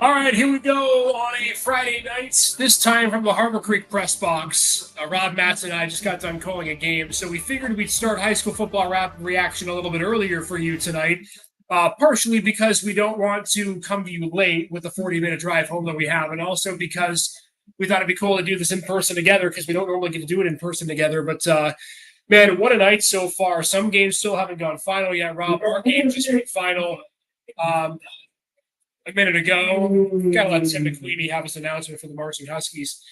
All right, here we go on a Friday night. This time from the Harbor Creek press box. Rob Matz and I just got done calling a game, so we figured we'd start high school football rapid reaction a little bit earlier for you tonight. Partially because we don't want to come to you late with the 40-minute drive home that we have, and also because we thought it'd be cool to do this in person together because we don't normally get to do it in person together. But man, what a night so far. Some games still haven't gone final yet, Rob. Our game just went final. A minute ago. Gotta let Tim McQueenie have his announcement for the Marching Huskies.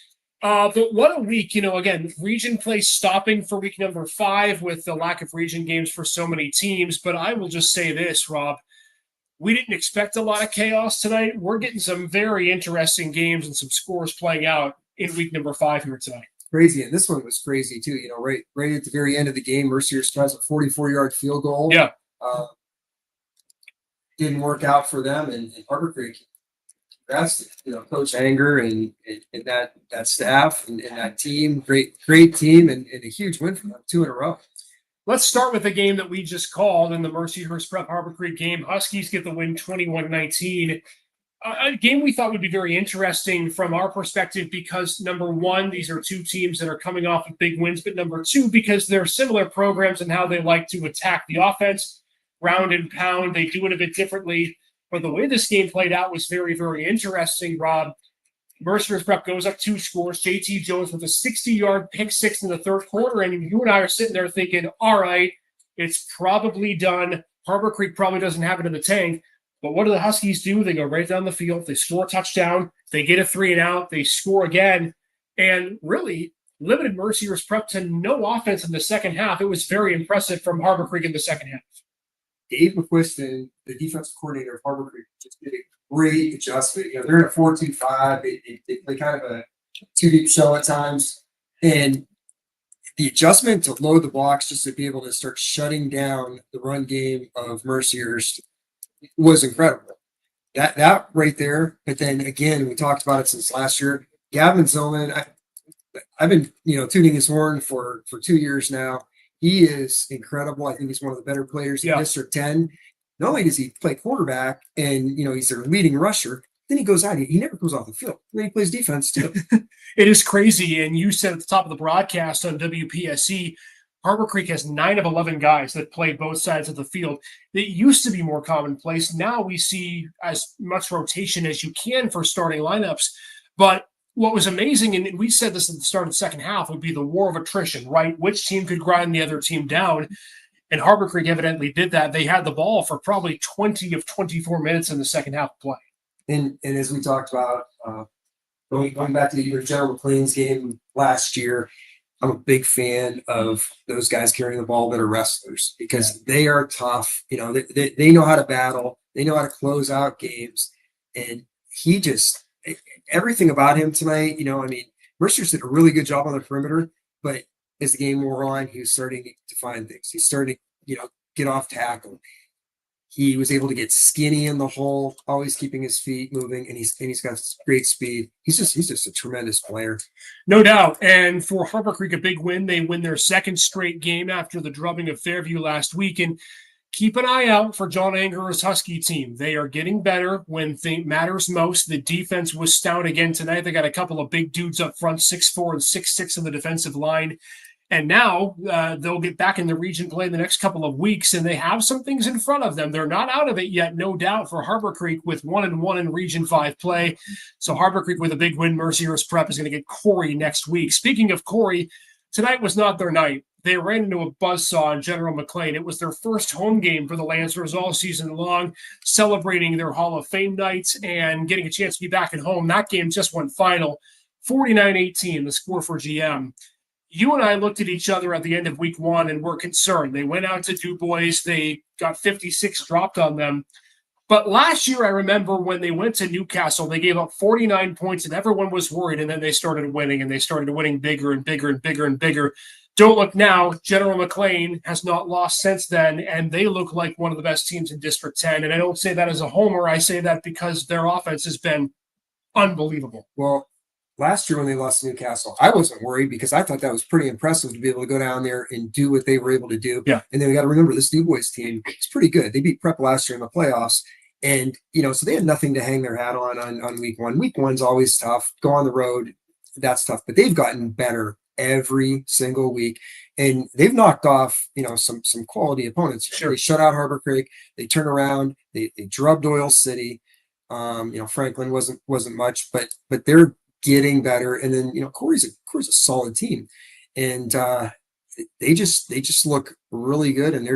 But what a week, again, region play stopping for week number 5 with the lack of region games for so many teams. But I will just say this, Rob. We didn't expect a lot of chaos tonight. We're getting some very interesting games and some scores playing out in week number 5 here tonight. Crazy, and this one was crazy too. Right at the very end of the game, Mercier tries a 44-yard field goal. Yeah. Didn't work out for them, and Harbor Creek. That's Coach Anger and that staff and that team. Great team and a huge win for them, 2 in a row. Let's start with the game that we just called in the Mercyhurst Prep Harbor Creek game. Huskies get the win 21-19. A game we thought would be very interesting from our perspective because, number one, these are two teams that are coming off of big wins, but number two, because they're similar programs and how they like to attack the offense, round and pound. They do it a bit differently. But the way this game played out was very, very interesting, Rob. Mercyhurst Prep goes up 2 scores. JT Jones with a 60-yard pick six in the third quarter. And you and I are sitting there thinking, all right, it's probably done. Harbor Creek probably doesn't have it in the tank. But what do the Huskies do? They go right down the field. They score a touchdown. They get a 3-and-out. They score again. And really limited Mercyhurst Prep to no offense in the second half. It was very impressive from Harbor Creek in the second half. Dave McQuiston, the defensive coordinator of Harbor Creek, just did a great adjustment. They're in a 4-2-5. They play kind of a 2-deep show at times. And the adjustment to load the box just to be able to start shutting down the run game of Mercyhurst was incredible. That right there. But then again, we talked about it since last year. Gavin Zillman, I've been tuning his horn for 2 years now. He is incredible. I think he's one of the better players in District 10. Not only does he play quarterback and he's their leading rusher, then he goes out. He never goes off the field. Then he plays defense too. It is crazy. And you said at the top of the broadcast on WPSC, Harbor Creek has 9 of 11 guys that play both sides of the field. It used to be more commonplace. Now we see as much rotation as you can for starting lineups. But what was amazing, and we said this at the start of the second half, would be the war of attrition, right? Which team could grind the other team down? And Harbor Creek evidently did that. They had the ball for probably 20 of 24 minutes in the second half of play. And as we talked about, going back to your General McLean's game last year, I'm a big fan of those guys carrying the ball that are wrestlers because they are tough. They know how to battle. They know how to close out games. And he just – everything about him tonight, Mercer did a really good job on the perimeter, but as the game wore on, he was starting to find things. He started to, get off tackle. He was able to get skinny in the hole, always keeping his feet moving, and he's got great speed. He's just a tremendous player. No doubt. And for Harbor Creek, a big win. They win their second straight game after the drubbing of Fairview last week. And keep an eye out for John Anger's Husky team. They are getting better when things matters most. The defense was stout again tonight. They got a couple of big dudes up front, 6'4" and 6'6" on the defensive line. And now they'll get back in the region play the next couple of weeks, and they have some things in front of them. They're not out of it yet, no doubt, for Harbor Creek with 1-1 in Region 5 play. So Harbor Creek with a big win. Mercyhurst Prep is going to get Corey next week. Speaking of Corey, tonight was not their night. They ran into a buzzsaw in General McLean. It was their first home game for the Lancers all season long, celebrating their Hall of Fame nights and getting a chance to be back at home. That game just went final, 49-18, the score for GM. You and I looked at each other at the end of week 1 and were concerned. They went out to DuBois. They got 56 dropped on them. But last year, I remember when they went to Newcastle, they gave up 49 points and everyone was worried. And then they started winning, and they started winning bigger and bigger and bigger and bigger. Don't look now. General McLean has not lost since then, and they look like one of the best teams in District 10. And I don't say that as a homer. I say that because their offense has been unbelievable. Well, last year when they lost to Newcastle, I wasn't worried because I thought that was pretty impressive to be able to go down there and do what they were able to do. Yeah. And then we got to remember this DuBois team is pretty good. They beat Prep last year in the playoffs. And, so they had nothing to hang their hat on week one. Week one's always tough. Go on the road, that's tough. But they've gotten better every single week. And they've knocked off, some quality opponents. Sure. They shut out Harbor Creek. They turn around. They drubbed Oil City. Franklin wasn't much, but they're getting better. And then, Corey's a solid team. And they just look really good, and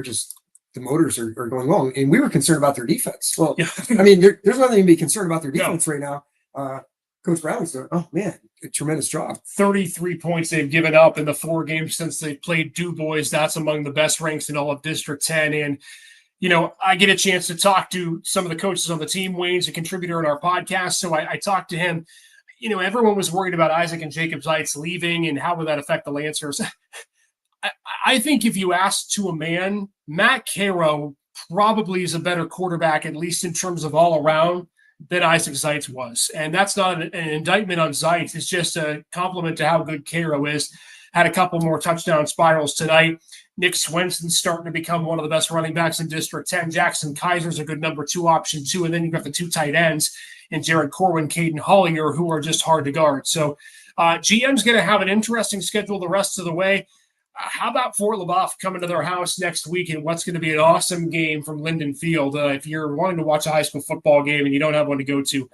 the motors are going long. And we were concerned about their defense. Well, Yeah. I mean, there's nothing to be concerned about their defense right now. Coach Bradley's doing, oh man, a tremendous job. 33 points they've given up in the 4 games since they played Du Bois. That's among the best ranks in all of District 10. And, I get a chance to talk to some of the coaches on the team. Wayne's a contributor in our podcast. So I talked to him. Everyone was worried about Isaac and Jacob Zeitz leaving and how would that affect the Lancers. I think if you ask to a man, Matt Caro probably is a better quarterback, at least in terms of all around, than Isaac Zeitz was. And that's not an indictment on Zeitz. It's just a compliment to how good Caro is. Had a couple more touchdown spirals tonight. Nick Swenson's starting to become one of the best running backs in District 10. Jackson Kaiser's a good number 2 option too. And then you've got the 2 tight ends and Jared Corwin, Caden Hollinger, who are just hard to guard. So GM's going to have an interesting schedule the rest of the way. How about Fort LaBeouf coming to their house next week and what's going to be an awesome game from Linden Field? If you're wanting to watch a high school football game and you don't have one to go to,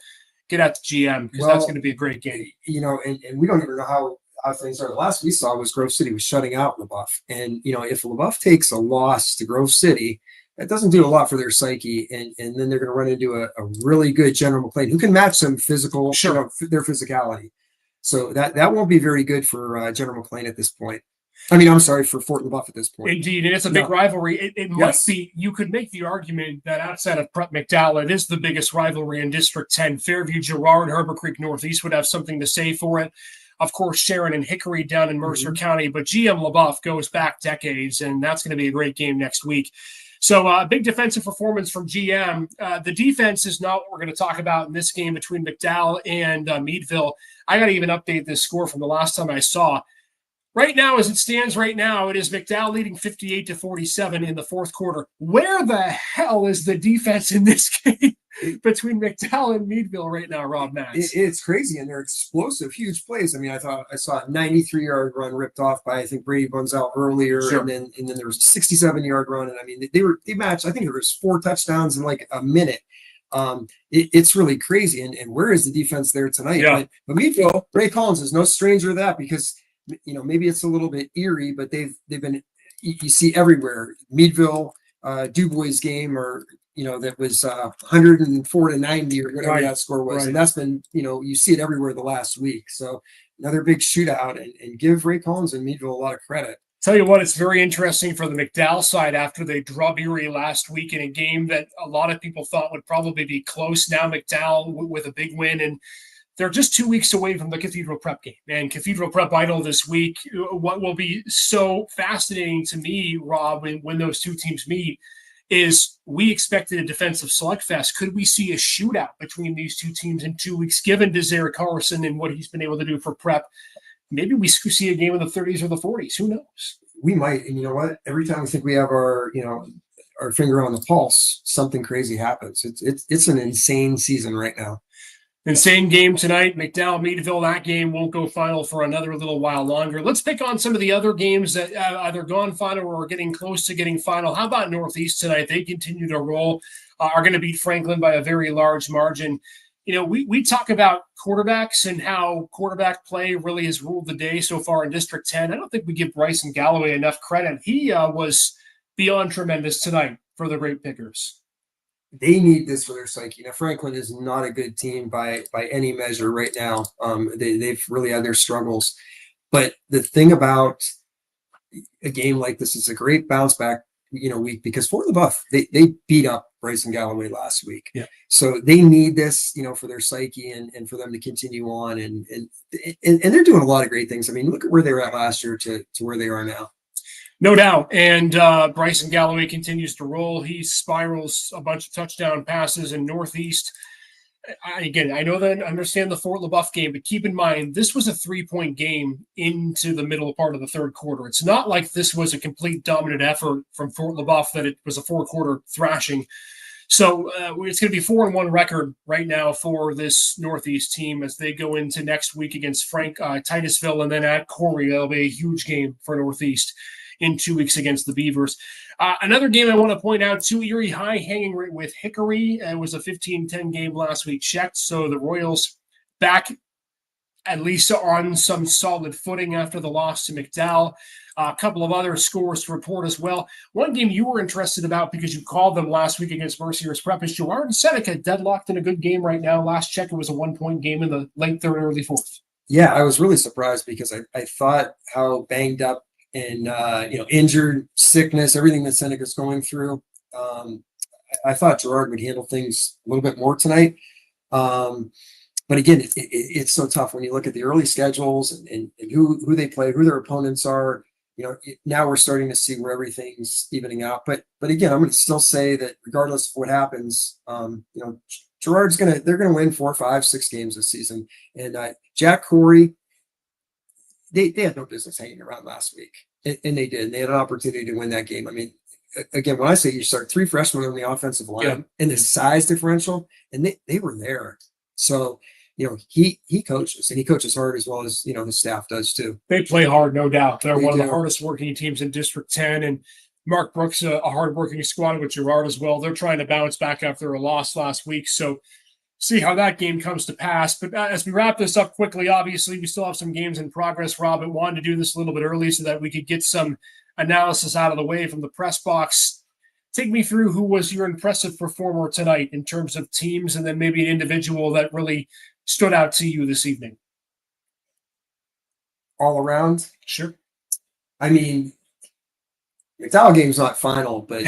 get out to GM because that's going to be a great game. And we don't even know how things are. The last we saw was Grove City was shutting out LaBeouf. And, if LaBeouf takes a loss to Grove City, that doesn't do a lot for their psyche. And then they're going to run into a really good General McLean who can match some physical, their physicality. So that won't be very good for General McLean at this point. I'm sorry, for Fort LaBeouf at this point. Indeed, and it's a big rivalry. It must be. You could make the argument that outside of Prep McDowell, it is the biggest rivalry in District 10. Fairview, Girard, Harbor Creek Northeast would have something to say for it. Of course, Sharon and Hickory down in Mercer County, but GM LaBeouf goes back decades, and that's going to be a great game next week. So big defensive performance from GM. The defense is not what we're going to talk about in this game between McDowell and Meadville. I got to even update this score from the last time I saw. Right now, as it stands right now, it is McDowell leading 58-47 in the fourth quarter. Where the hell is the defense in this game between McDowell and Meadville right now, Rob Matz? It's crazy, and they're explosive, huge plays. I thought I saw a 93-yard run ripped off by, I think, Brady Bunzel earlier, and then there was a 67-yard run. And they matched. I think there was 4 touchdowns in like a minute. It's really crazy. And where is the defense there tonight? Yeah. But Meadville, Ray Collins is no stranger to that because maybe it's a little bit eerie, but they've been, you see everywhere. Meadville, Du Bois game, or that was 104-90 or whatever that score was, and that's been you see it everywhere the last week. So another big shootout, and give Ray Collins and Meadville a lot of credit. Tell you what, it's very interesting for the McDowell side after they drub Erie last week in a game that a lot of people thought would probably be close. Now McDowell with a big win, and they're just 2 weeks away from the Cathedral Prep game. And Cathedral Prep Idol this week, what will be so fascinating to me, Rob, when those two teams meet, is we expected a defensive slugfest. Could we see a shootout between these two teams in 2 weeks, given Desiree Carson and what he's been able to do for Prep? Maybe we see a game in the 30s or the 40s. Who knows? We might. And you know what? Every time we think we have our finger on the pulse, something crazy happens. It's an insane season right now. Insane game tonight. McDowell, Meadville, that game won't go final for another little while longer. Let's pick on some of the other games that either gone final or are getting close to getting final. How about Northeast tonight? They continue to roll, are going to beat Franklin by a very large margin. We talk about quarterbacks and how quarterback play really has ruled the day so far in District 10. I don't think we give Bryson Galloway enough credit. He was beyond tremendous tonight for the Great Pickers. They need this for their psyche. Now, Franklin is not a good team by any measure right now. They've really had their struggles. But the thing about a game like this is a great bounce back, week, because Fort LaBeouf, they beat up Bryson Galloway last week. Yeah. So they need this, for their psyche and for them to continue on. And they're doing a lot of great things. Look at where they were at last year to where they are now. No doubt. And Bryson Galloway continues to roll. He spirals a bunch of touchdown passes in Northeast. I understand the Fort LaBeouf game, but keep in mind, this was a 3-point game into the middle part of the third quarter. It's not like this was a complete dominant effort from Fort LaBeouf, that it was a 4-quarter thrashing. So it's going to be 4-1 record right now for this Northeast team as they go into next week against Titusville and then at Corey. That'll be a huge game for Northeast in 2 weeks against the Beavers. Another game I want to point out too, Erie High hanging right with Hickory. It was a 15-10 game last week checked. So the Royals back at least on some solid footing after the loss to McDowell. A couple of other scores to report as well. One game you were interested about because you called them last week against Mercyhurst Prep is Girard and Seneca deadlocked in a good game right now. Last check, it was a 1-point game in the late third, early fourth. Yeah, I was really surprised because I thought how banged up and injured, sickness, everything that Seneca's going through. I thought Girard would handle things a little bit more tonight. But again, it's so tough when you look at the early schedules and who they play, who their opponents are. Now we're starting to see where everything's evening out. But again, I'm going to still say that regardless of what happens, Girard's they're gonna win 4, 5, 6 games this season. And Jack Corey, they had no business hanging around last week, and they did. And they had an opportunity to win that game. I mean, again, when I say you start 3 freshmen on the offensive line and the size differential, and they were there. So he coaches, and he coaches hard as well as his staff does too. They play hard, no doubt. They're one of the hardest working teams in District 10, and Mark Brooks, a hard-working squad with Girard as well. They're trying to bounce back after a loss last week, so see how that game comes to pass. But as we wrap this up quickly, obviously we still have some games in progress, Rob, but wanted to do this a little bit early so that we could get some analysis out of the way from the press box. Take me through who was your impressive performer tonight in terms of teams, and then maybe an individual that really stood out to you this evening. All around? Sure. I mean, McDowell game's not final, but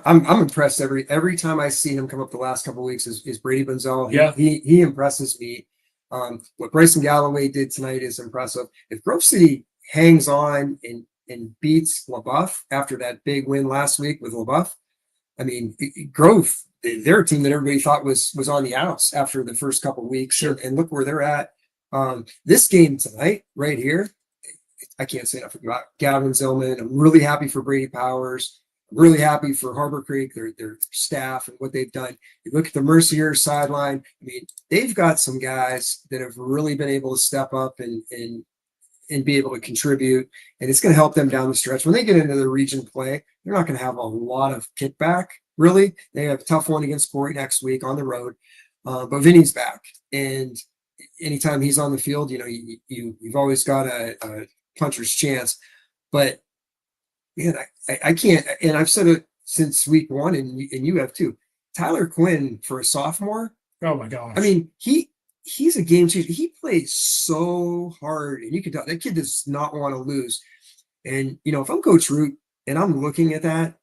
I'm impressed every time I see him come up the last couple of weeks is Brady Bunzel. He impresses me. What Bryson Galloway did tonight is impressive. If Grove City hangs on and beats LaBeouf after that big win last week with LaBeouf, I mean, Grove, they're a team that everybody thought was on the outs after the first couple of weeks. Sure. And look where they're at. This game tonight, right here, I can't say enough about Gavin Zillman. I'm really happy for Brady Powers. I'm really happy for Harbor Creek, their staff and what they've done. You look at the Mercyhurst sideline. I mean, they've got some guys that have really been able to step up and be able to contribute, and it's going to help them down the stretch. When they get into the region play, they're not going to have a lot of kickback, really. They have a tough one against Corey next week on the road, but Vinny's back, and anytime he's on the field, you've always got a puncher's chance. But man, I can't, and I've said it since week 1, and you have too. Tyler Quinn for a sophomore. Oh my gosh. I mean, he's a game changer. He plays so hard, and you can tell that kid does not want to lose. And if I'm Coach Root and I'm looking at that,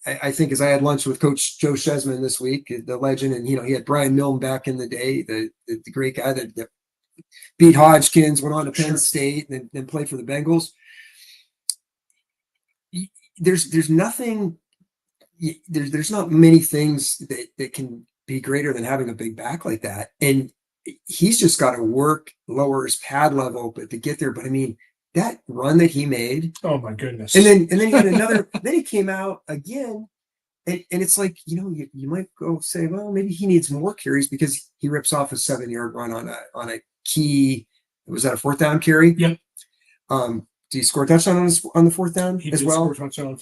I think as I had lunch with Coach Joe Shesman this week, the legend, and he had Brian Milne back in the day, the great guy that beat Hodgkins, went on to Penn State, and then played for the Bengals. There's nothing. There's not many things that can be greater than having a big back like that, and he's just got to work, lower his pad level, but to get there. But I mean, that run that he made. Oh my goodness! And then he had another. Then he came out again, and it's like you might go say, well, maybe he needs more carries because he rips off a 7-yard run on a key. Was that a 4th down carry? Yep. Did he score a touchdown on the 4th down as well?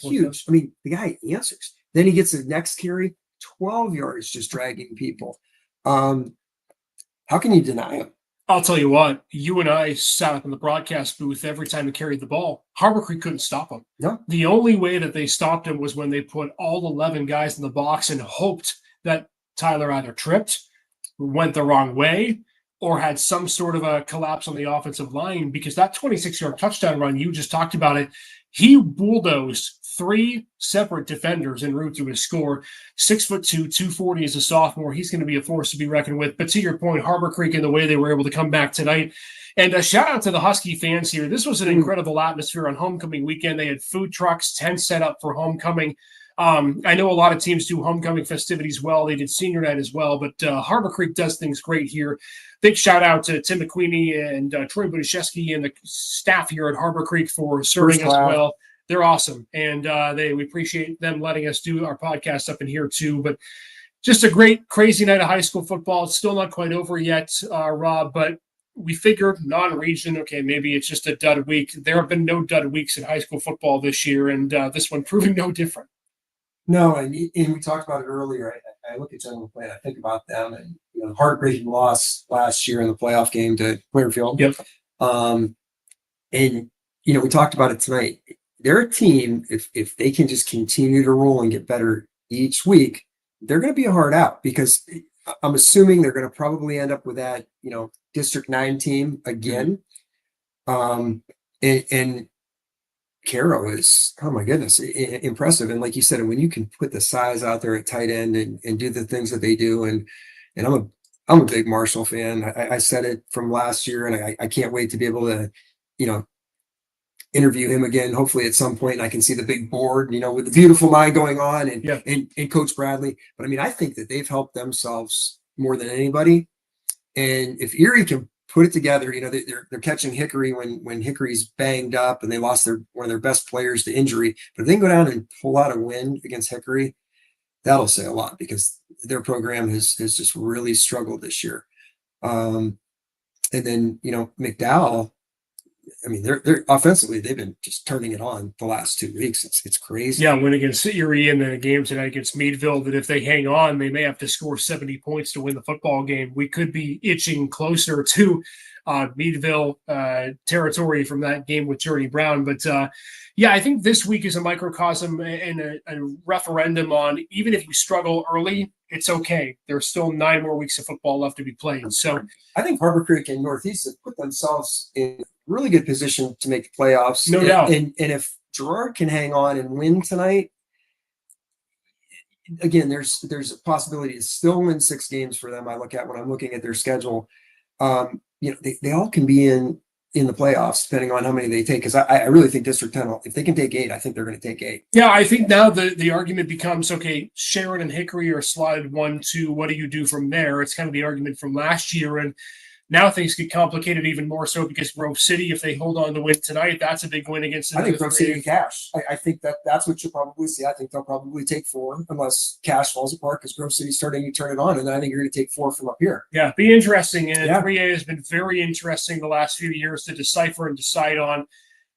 Huge. I mean, the guy answers. Then he gets the next carry, 12 yards, just dragging people. How can you deny him? I'll tell you what, you and I sat up in the broadcast booth every time he carried the ball. Harbor Creek couldn't stop him. No. The only way that they stopped him was when they put all 11 guys in the box and hoped that Tyler either tripped, went the wrong way, or had some sort of a collapse on the offensive line, because that 26-yard touchdown run, you just talked about it, he bulldozed 3 separate defenders en route to his score. 6'2", 240 as a sophomore. He's going to be a force to be reckoned with. But to your point, Harbor Creek and the way they were able to come back tonight. And a shout out to the Husky fans here. This was an incredible atmosphere on homecoming weekend. They had food trucks, tents set up for homecoming. I know a lot of teams do homecoming festivities well. They did senior night as well, but Harbor Creek does things great here. Big shout out to Tim McQueenie and Troy Budashevsky and the staff here at Harbor Creek for serving us well. They're awesome, and we appreciate them letting us do our podcast up in here too. But Just a great, crazy night of high school football. It's still not quite over yet, Rob, but we figured non-region, okay, maybe it's just a dud week. There have been no dud weeks in high school football this year, and this one proving no different. No, and we talked about it earlier. I look at General Plan, I think about them, and heartbreaking loss last year in the playoff game to Clearfield. Yep. And we talked about it tonight. They're a team, if they can just continue to roll and get better each week, they're going to be a hard out, because I'm assuming they're going to probably end up with that, District 9 team again. And Caro is, oh my goodness, impressive. And like you said, when you can put the size out there at tight end and do the things that they do, and I'm a big Marshall fan. I said it from last year, and I can't wait to be able to, interview him again, hopefully at some point, and I can see the big board, with the Beautiful Mind going on, and Coach Bradley. But I mean, I think that they've helped themselves more than anybody. And if Erie can put it together, they're catching Hickory when Hickory's banged up and they lost one of their best players to injury. But if they can go down and pull out a win against Hickory, that'll say a lot, because their program has just really struggled this year. And then, McDowell, I mean, they're offensively, they've been just turning it on the last 2 weeks. It's crazy. Yeah, win against Erie, and then a game tonight against Meadville that if they hang on, they may have to score 70 points to win the football game. We could be itching closer to Meadville territory from that game with Journey Brown. But I think this week is a microcosm and a referendum on, even if you struggle early, it's okay. There's still 9 more weeks of football left to be played. So I think Harbor Creek and Northeast have put themselves in really good position to make the playoffs. No doubt. And if Girard can hang on and win tonight, again, there's a possibility to still win 6 games for them. I look at when I'm looking at their schedule. They all can be in the playoffs, depending on how many they take. Because I really think District 10, if they can take 8, I think they're going to take 8. Yeah, I think now the argument becomes, okay, Sharon and Hickory are slotted 1, 2. What do you do from there? It's kind of the argument from last year. And now things get complicated even more so, because Grove City, if they hold on to win tonight, that's a big win against. I think Grove City and Cash. I think that's what you'll probably see. I think they'll probably take 4, unless Cash falls apart, because Grove City's starting to turn it on, and then I think you're going to take 4 from up here. Yeah, be interesting. And 3A has been very interesting the last few years to decipher and decide on.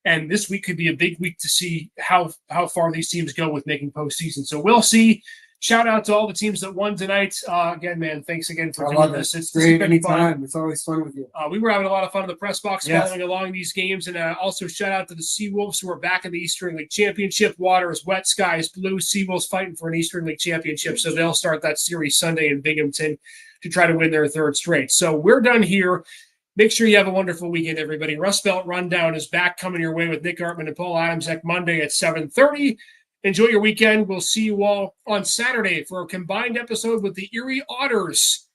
And this week could be a big week to see how far these teams go with making postseason. So we'll see. Shout out to all the teams that won tonight. Again, man, thanks again for doing this. It's great anytime. It's always fun with you. We were having a lot of fun in the press box following along these games. And also shout out to the Seawolves, who are back in the Eastern League Championship. Water is wet, sky is blue. Seawolves fighting for an Eastern League Championship. So they'll start that series Sunday in Binghamton to try to win their 3rd straight. So we're done here. Make sure you have a wonderful weekend, everybody. Rust Belt Rundown is back, coming your way with Nick Artman and Paul Adamsek Monday at 7:30. Enjoy your weekend. We'll see you all on Saturday for a combined episode with the Erie Otters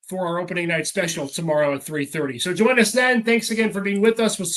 for our opening night special tomorrow at 3:30. So join us then. Thanks again for being with us. We'll see you.